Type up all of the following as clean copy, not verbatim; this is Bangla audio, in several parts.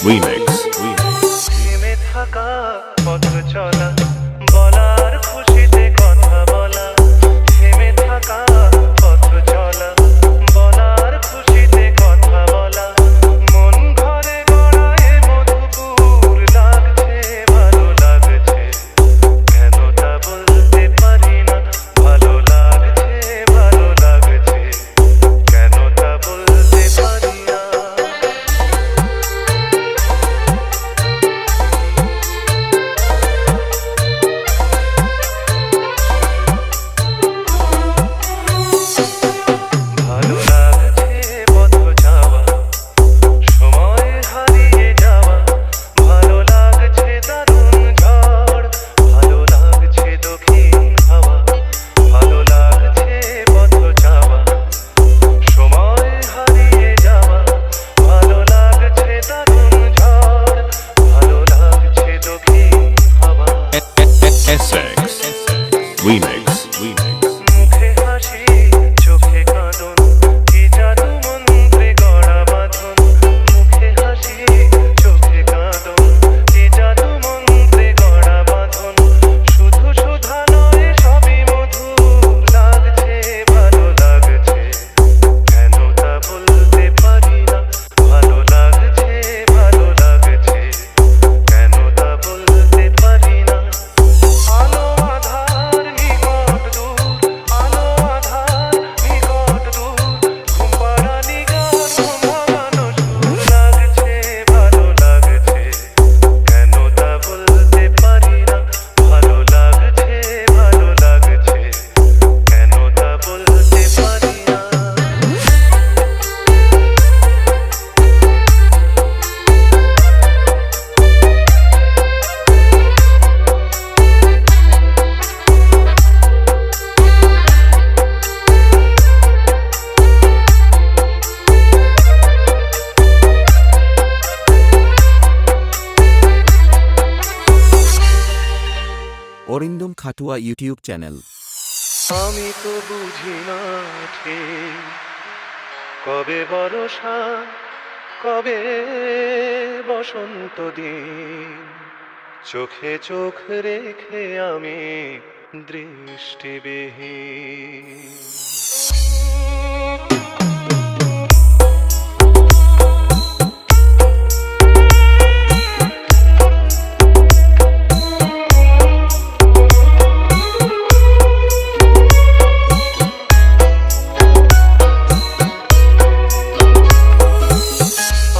Remix. থেমে থাকা পথ চলা বলার খুশিতে কথা বলা থেমে থাকা পথ চলা বলার খুশিতে কথা বলা মন ঘরে গড়ায় মধুপুর লাগছে ভালো লাগছে কেন তা বলতে পারি না ভালো লাগছে কেন তা বলতে পারি না ভালো লাগছে পথ যাওয়া সময় হারিয়ে যাওয়া ভালো লাগছে দারুণ ঝড় ভালো লাগছে দক্ষিণ হাওয়া ভালো লাগছে পথ যাওয়া সময় হারিয়ে যাওয়া ভালো লাগছে দারুণ ঝড় ভালো লাগছে দক্ষিণ হাওয়া SX. Remix. মুখে হাসি চোখে কাঁদন কি জাদু মন্ত্রে গড়া বাঁধন মুখে হাসি চোখে কাঁদন কি জাদু মন্ত্রে গড়া বাঁধন শুধু সুধা নয় সবই মধুর লাগছে ভালো লাগছে কেন তা বলতে পারি না ভালো লাগছে কেন তা বলতে পারি না আলো আধার নিকট দূর আলো আধার নিকট দূর ঘুম পাড়া নিগার ঘুম ভাঙানো সুর লাগছে ভালো লাগছে কেন তা বলতে পারি না ভালো লাগছে কেন তা বলতে পারি না অরিন্দম খাটুয়া ইউটিউব চ্যানেল। আমি তো বুঝি না ঠিক কবে বর্ষা কবে বসন্ত দিন চোখে চোখ রেখে আমি দৃষ্টিবিহীন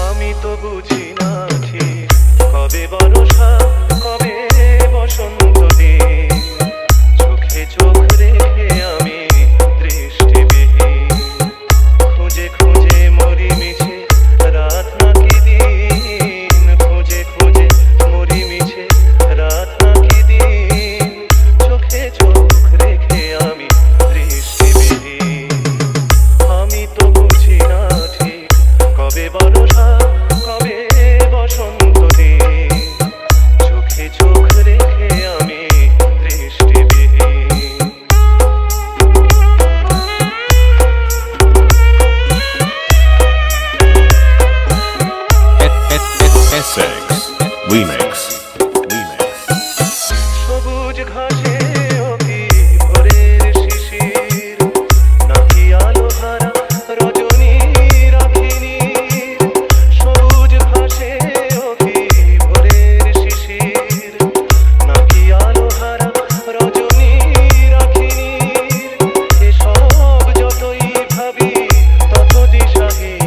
আমি তো বুঝি না ঠিক কবে বর্ষা কবে বসন্ত দিন চোখে চোখ রেখে আমি দৃষ্টিবিহীন খুঁজে খুঁজে মরি মিছে রাত নাকি দিন খুঁজে খুঁজে মরি মিছে রাত নাকি দিন চোখে চোখ রেখে আমি দৃষ্টিবিহীন আমি তো বুঝি না ঠিক কবে বর্ষা কবে বসন্ত দিন চোখে চোখ রেখে আমি দৃষ্টিবিহীন SX. Remix. সবুজ ঘাসে অভি ভোরের শিশির নাকি আলো হারা রজনী রাখিনি সবুজ ঘাসে অভি ভোরের শিশির নাকি আলো হারা রজনী রাখিনি এসব যতই ভাবি তত দিশাহীন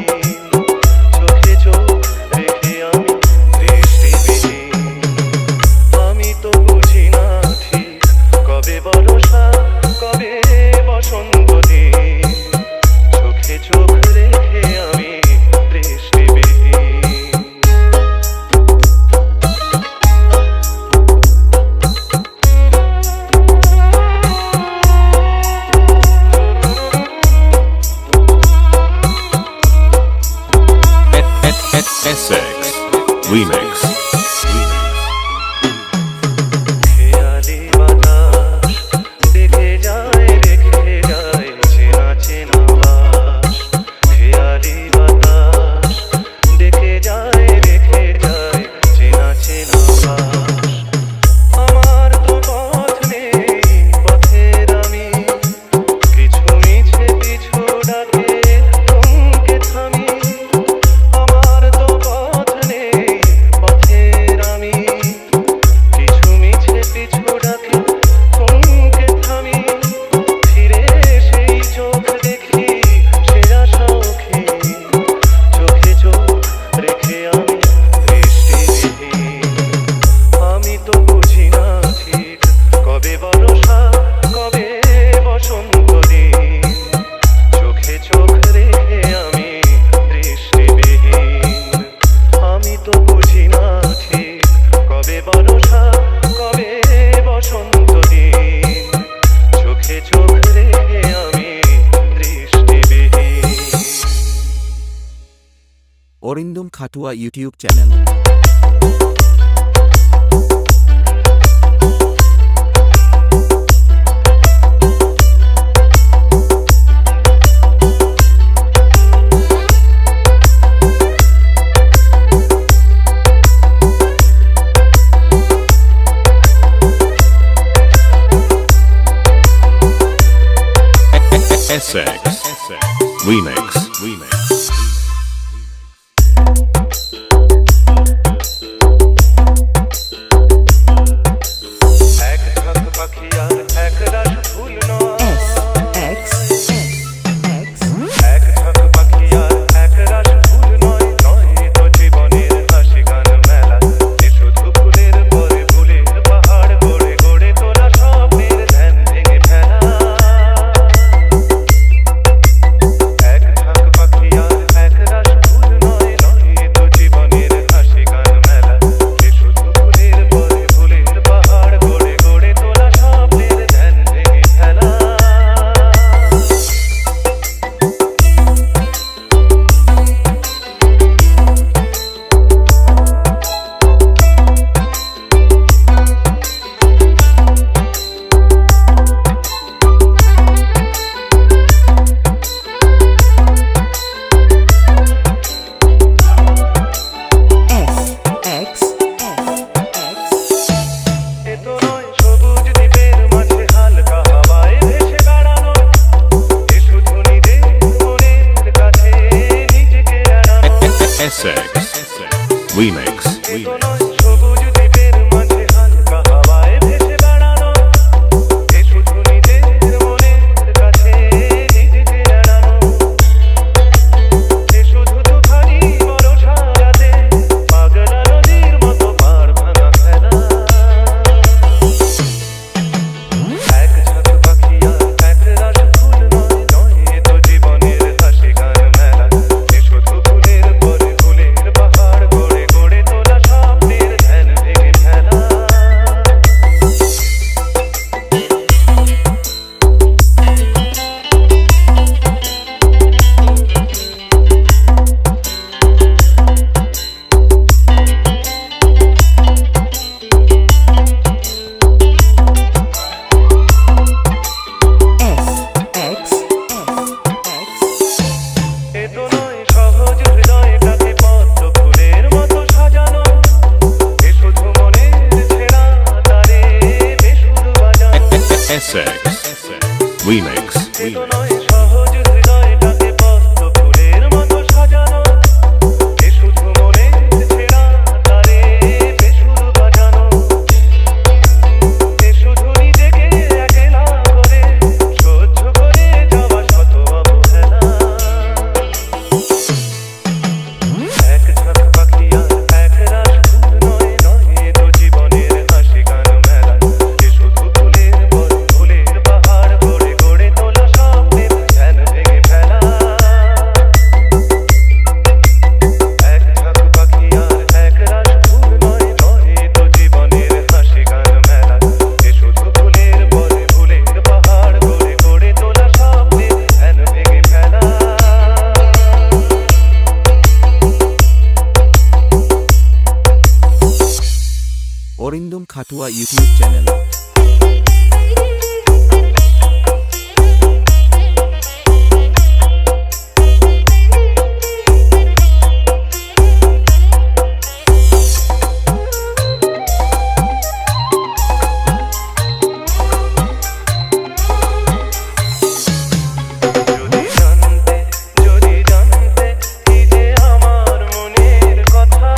চোখে চোখ রেখে আমি দৃষ্টিবিহীন আমি তো বুঝি না ঠিক কবে বর্ষা কবে বসন্ত দিন চোখে চোখ রেখে আমি দৃষ্টিবিহীন SX. Remix. খেয়ালি বাতাস দেখে যায় রেখে যায় চেনা চেনা বাস খেয়ালি বাতাস দেখে যায় রেখে যায় Arindam Khatua YouTube channel. SX Remix. এক ঝাঁক পাখি আর এক রাশ ফুল নয়। এক ঝাঁক পাখি আর এক রাশ ফুল নয়, নয় তো জীবনের হাসি গান মেলা। এ শুধু ফুলের পরে ফুলের পাহাড় গড়ে গড়ে তোলা স্বপ্নের ধ্যান ভেঙে ফেলা। এক ঝাঁক পাখি আর এক রাশ ফুল নয়, নয় তো জীবনের হাসি গান মেলা। এ শুধু ফুলের পরে ফুলের পাহাড় গড়ে গড়ে তোলা স্বপ্নের ধ্যান ভেঙে ফেলা। এ তো নয় সবুজ দ্বীপের মাঝে হালকা হাওয়ায় ভেসে বেড়ানো। এ শুধু নিজের মনের কাছে নিজেকে এড়ানো। SX Remix. এ তো নয় সবুজ দ্বীপের মাঝে হালকা হাওয়ায় ভেসে বেড়ানো। এ শুধু নিজের মনের কাছে নিজেকে এড়ানো। এ শুধু দুখানি বরষা রাতে পাগলা নদীর মতো পার ভাঙা খেলা। এক ঝাঁক পাখি আর এক রাশ ফুল নয়, নয় তো জীবনের হাসি গান মেলা। এ শুধু ফুলের পরে ফুলের পাহাড় গড়ে গড়ে তোলা স্বপ্নের ধ্যান ভেঙে ফেলা। এ তো নয় সহজ হৃদয়টাকে পদ্ম ফুলের মতো সাজানো। এ শুধু মনের ছেঁড়া তারে বেসুর বাজানো। SX Remix. এ তো নয় সহজ হৃদয়টাকে পদ্ম ফুলের মতো সাজানো। এ শুধু মনের ছেঁড়া তারে বেসুর বাজানো। এ শুধু নিজেকে একলা করে সহ্য করে যাওয়া শত অবহেলা। এক ঝাঁক পাখি আর এক রাশ ফুল নয়, নয় তো জীবনের হাসি গান মেলা। এ শুধু ফুলের পরে ফুলের পাহাড় গড়ে গড়ে তোলা স্বপ্নের ধ্যান ভেঙে ফেলা। এক ঝাঁক পাখি আর এক রাশ ফুল নয়, নয় তো জীবনের হাসি গান মেলা। এ শুধু ফুলের পরে ফুলের পাহাড় গড়ে গড়ে তোলা স্বপ্নের ধ্যান ভেঙে ফেলা। Arindam Khatua YouTube channel. যদি জানতে কি যে আমার মনের কথা,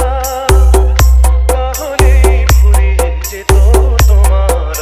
তাহলে ফুরিয়ে যেত তোমার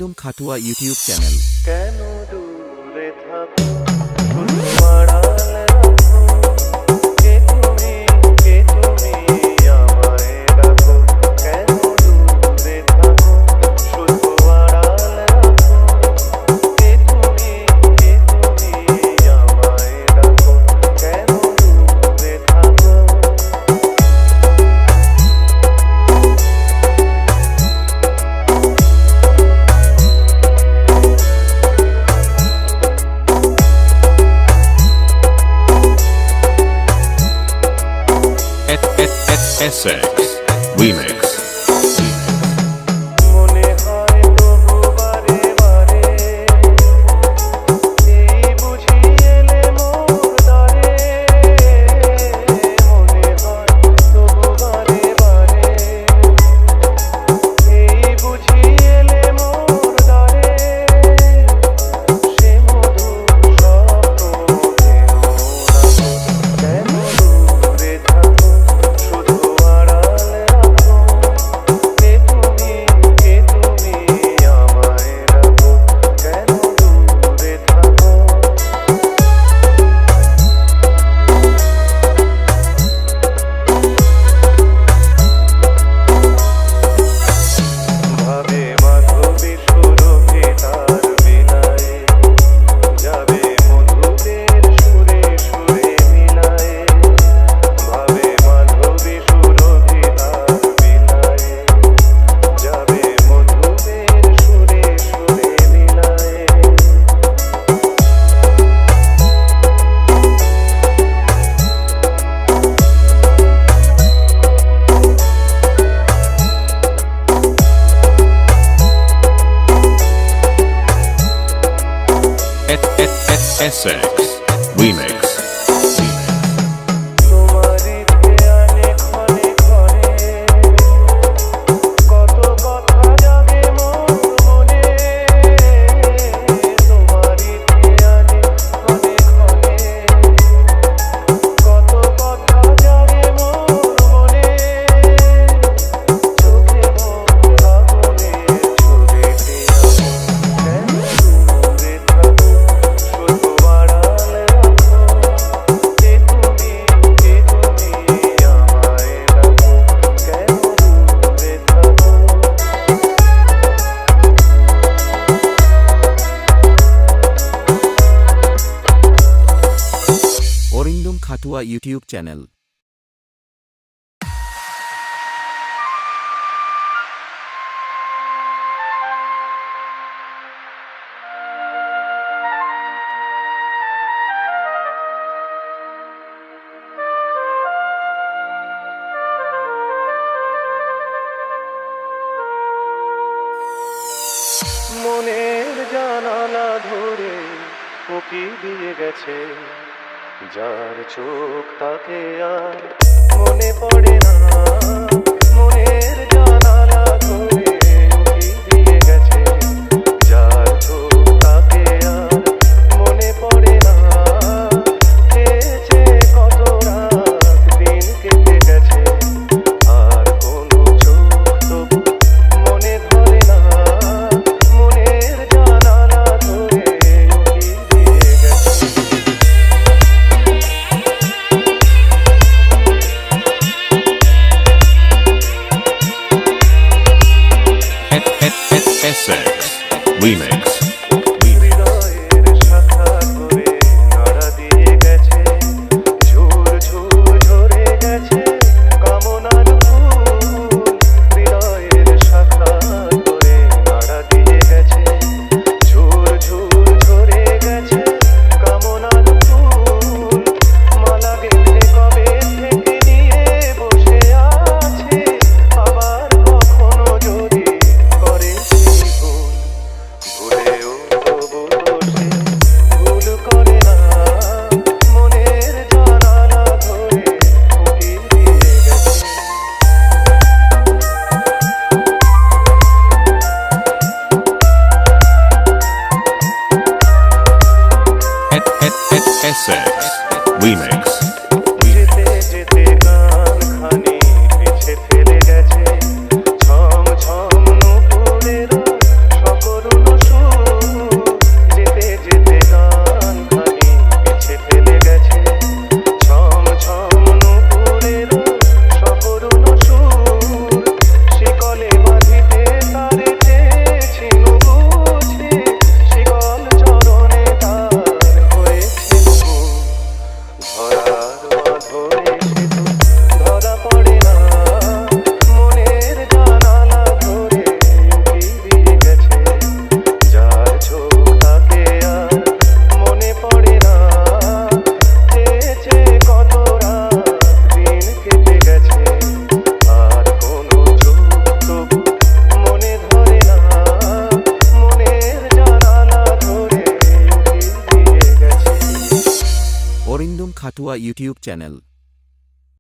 অরিন্দম খাটুয়া ইউটিউব চ্যানেল। কেন দূরে থাকো শুধু আড়াল রাখো কে তুমি আমায় ডাকো কেন দূরে থাকো শুধু আড়াল রাখো কে তুমি আমায় ডাকো কেন দূরে থাকো SX Remix. মনে হয় তবু বারে বারে এই বুঝি এলে মোর দ্বারে মনে হয় তবু বারে বারে এই বুঝি এলে মোর দ্বারে সে মধুর স্বপ্ন ভেঙো না কেন দূরে থাকো শুধু আড়াল রাখো কে তুমি আমায় ডাকো কেন দূরে থাকো ভাবে মাধবী সুরভি তার বিলায়ে যাবে মধুদের সুরে সুরে মিলায়ে ভাবে মাধবী সুরভি তার বিলায়ে যাবে মধুদের সুরে সুরে মিলায়ে SX Remix. তোমারই ধ্যানে ক্ষণে ক্ষণে কত কথা জাগে মোর মনে তোমারই ধ্যানে ক্ষণে ক্ষণে কত কথা জাগে মোর মনে চোখে মোর আগুনের ছবিতে কেন দূরে থাকো শুধু আড়াল রাখো কে তুমি আমায় ডাকো কেন দূরে থাকো অরিন্দম খাটুয়া ইউটিউব চ্যানেল। মনের জানালা ধরে উকি দিয়ে গেছে যার চোখ তাকে আর মনে পড়ে না মনের জানালা ধরে উকি দিয়ে গেছে যার চোখ তাকে আর মনে পড়ে না চেয়েছে কত রাত দিন কেটে গেছে আর কোনো চোখ তবু মনে ধরে না মনের জানালা ধরে উকি দিয়ে গেছে SX Remix. হৃদয়ের শাখা করে নাড়া দিয়ে গেছে ঝুর ঝুর ঝরে গেছে কামনার ফুল হৃদয়ের শাখা করে নাড়া দিয়ে গেছে ঝুর ঝুর ঝরে গেছে কামনার ফুল মালা গেঁথে কবে থেকে নিয়ে বসে আছে আবার কখনো যদি করে সেই ভুল ভুলেও তবু সে ভুল করে না মনের জানালা ধরে উকি দিয়ে গেছে SX Remix. যেতে যেতে গান খানি পিছে ফেলে গেছে ছম ছম নুপুরের সকরুণ খাটুয়া ইউটিউব চ্যানেল।